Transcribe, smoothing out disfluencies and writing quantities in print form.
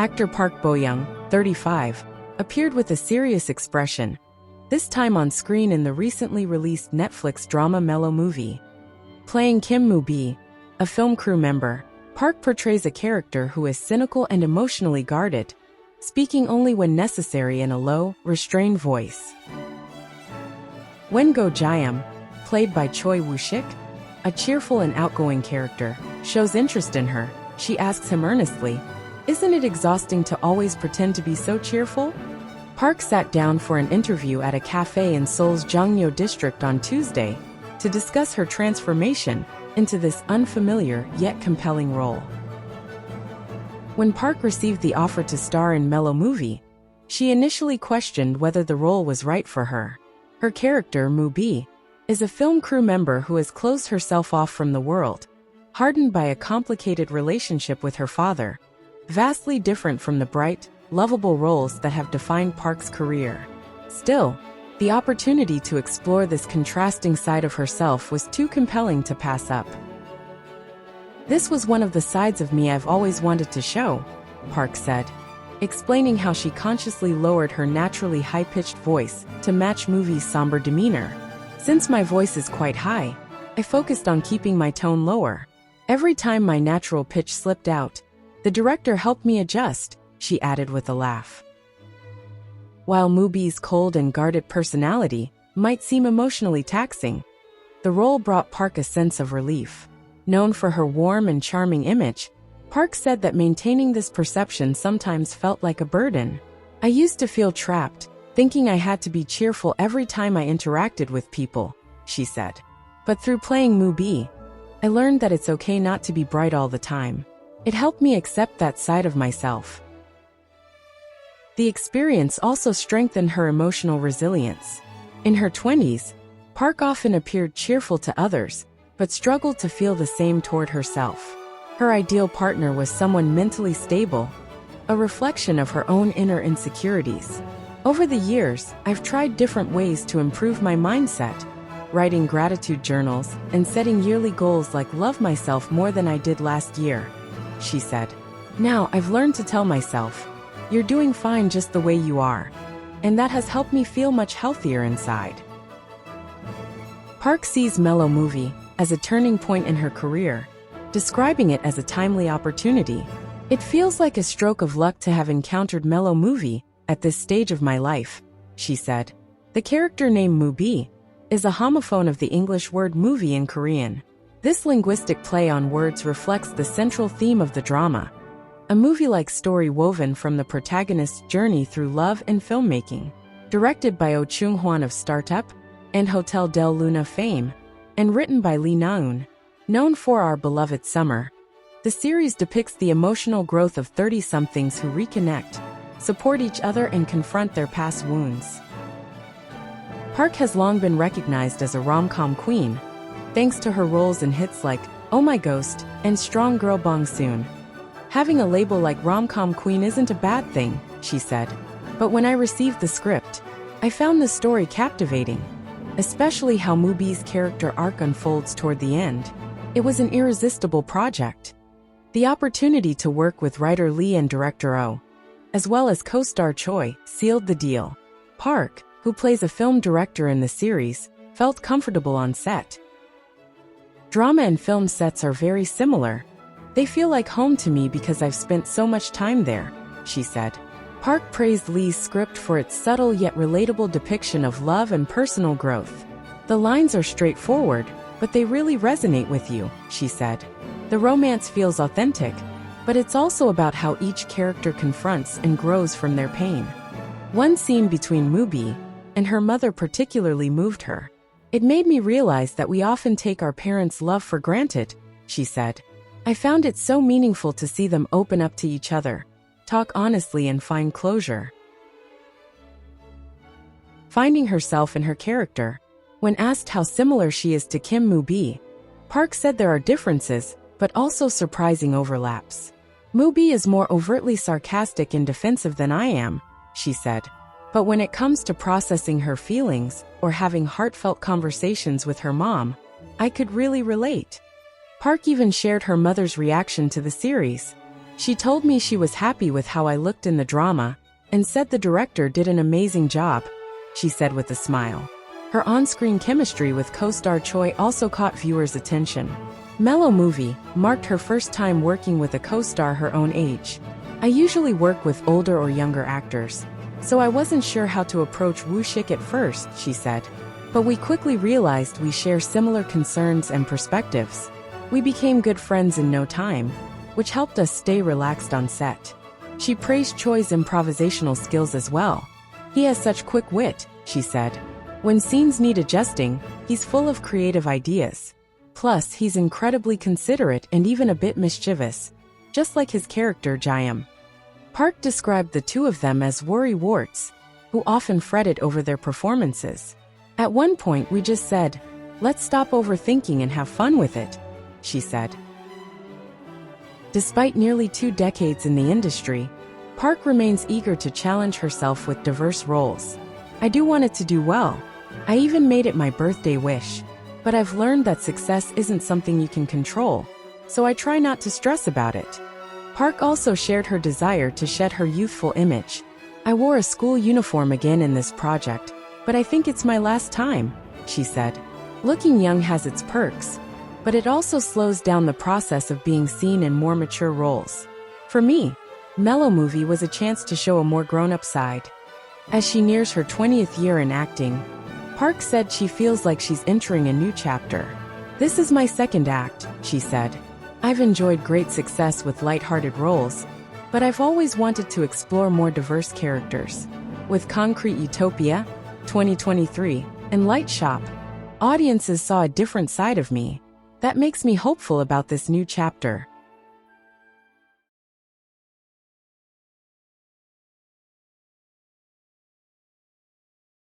Actor Park Bo-young, 35, appeared with a serious expression, this time on screen in the recently released Netflix drama Melo Movie. Playing Kim Moo-bi, a film crew member, Park portrays a character who is cynical and emotionally guarded, speaking only when necessary in a low, restrained voice. When Go Jaeum, played by Choi Woo-shik, a cheerful and outgoing character, shows interest in her, she asks him earnestly, "Isn't it exhausting to always pretend to be so cheerful?" Park sat down for an interview at a cafe in Seoul's Jongno district on Tuesday to discuss her transformation into this unfamiliar yet compelling role. When Park received the offer to star in Melo Movie, she initially questioned whether the role was right for her. Her character, Moo-bi, is a film crew member who has closed herself off from the world, hardened by a complicated relationship with her father, vastly different from the bright, lovable roles that have defined Park's career. Still, the opportunity to explore this contrasting side of herself was too compelling to pass up. "This was one of the sides of me I've always wanted to show," Park said, explaining how she consciously lowered her naturally high-pitched voice to match Movie's somber demeanor. "Since my voice is quite high, I focused on keeping my tone lower. Every time my natural pitch slipped out, the director helped me adjust," she added with a laugh. While Moo-bi's cold and guarded personality might seem emotionally taxing, the role brought Park a sense of relief. Known for her warm and charming image, Park said that maintaining this perception sometimes felt like a burden. "I used to feel trapped, thinking I had to be cheerful every time I interacted with people," she said. "But through playing Moo-bi, I learned that it's okay not to be bright all the time. It helped me accept that side of myself." The experience also strengthened her emotional resilience. In her 20s, Park often appeared cheerful to others, but struggled to feel the same toward herself. Her ideal partner was someone mentally stable, a reflection of her own inner insecurities. "Over the years, I've tried different ways to improve my mindset, writing gratitude journals and setting yearly goals like love myself more than I did last year," she said. "Now I've learned to tell myself, you're doing fine just the way you are, and that has helped me feel much healthier inside." Park sees Melo Movie as a turning point in her career, describing it as a timely opportunity. "It feels like a stroke of luck to have encountered Melo Movie at this stage of my life," she said. The character name Moo-bi is a homophone of the English word movie in Korean. This linguistic play on words reflects the central theme of the drama, a movie-like story woven from the protagonist's journey through love and filmmaking. Directed by Oh Chung-hwan of Startup and Hotel del Luna fame, and written by Lee Na-eun, known for Our Beloved Summer, the series depicts the emotional growth of 30-somethings who reconnect, support each other and confront their past wounds. Park has long been recognized as a rom-com queen, thanks to her roles in hits like Oh My Ghost and Strong Girl Bong Soon. "Having a label like rom-com queen isn't a bad thing," she said. "But when I received the script, I found the story captivating, especially how Moo-bi's character arc unfolds toward the end. It was an irresistible project." The opportunity to work with writer Lee and director Oh, as well as co-star Choi, sealed the deal. Park, who plays a film director in the series, felt comfortable on set. "Drama and film sets are very similar. They feel like home to me because I've spent so much time there," she said. Park praised Lee's script for its subtle yet relatable depiction of love and personal growth. "The lines are straightforward, but they really resonate with you," she said. "The romance feels authentic, but it's also about how each character confronts and grows from their pain." One scene between Moo-bi and her mother particularly moved her. "It made me realize that we often take our parents' love for granted," she said. "I found it so meaningful to see them open up to each other, talk honestly and find closure." Finding herself in her character, when asked how similar she is to Kim Moo-bi, Park said there are differences, but also surprising overlaps. "Moo-bi is more overtly sarcastic and defensive than I am," she said. "But when it comes to processing her feelings or having heartfelt conversations with her mom, I could really relate." Park even shared her mother's reaction to the series. She told me she was happy with how I looked in the drama and said the director did an amazing job, she said with a smile. Her on-screen chemistry with co-star Choi also caught viewers' attention. Melo Movie marked her first time working with a co-star her own age. I usually work with older or younger actors, so I wasn't sure how to approach Woo Shik at first, she said. But we quickly realized we share similar concerns and perspectives. We became good friends in no time, which helped us stay relaxed on set. She praised Choi's improvisational skills as well. He has such quick wit, she said. When scenes need adjusting, he's full of creative ideas. Plus, he's incredibly considerate and even a bit mischievous, just like his character Jayam. Park described the two of them as worry-warts, who often fretted over their performances. At one point we just said, "Let's stop overthinking and have fun with it," she said. Despite nearly 2 decades in the industry, Park remains eager to challenge herself with diverse roles. "I do want it to do well. I even made it my birthday wish. But I've learned that success isn't something you can control, so I try not to stress about it." Park also shared her desire to shed her youthful image. "I wore a school uniform again in this project, but I think it's my last time," she said. Looking young has its perks, but it also slows down the process of being seen in more mature roles. For me, Melo Movie was a chance to show a more grown-up side. As she nears her 20th year in acting, Park said she feels like she's entering a new chapter. "This is my second act," she said. "I've enjoyed great success with light-hearted roles, but I've always wanted to explore more diverse characters. With Concrete Utopia, 2023, and Light Shop, audiences saw a different side of me. That makes me hopeful about this new chapter."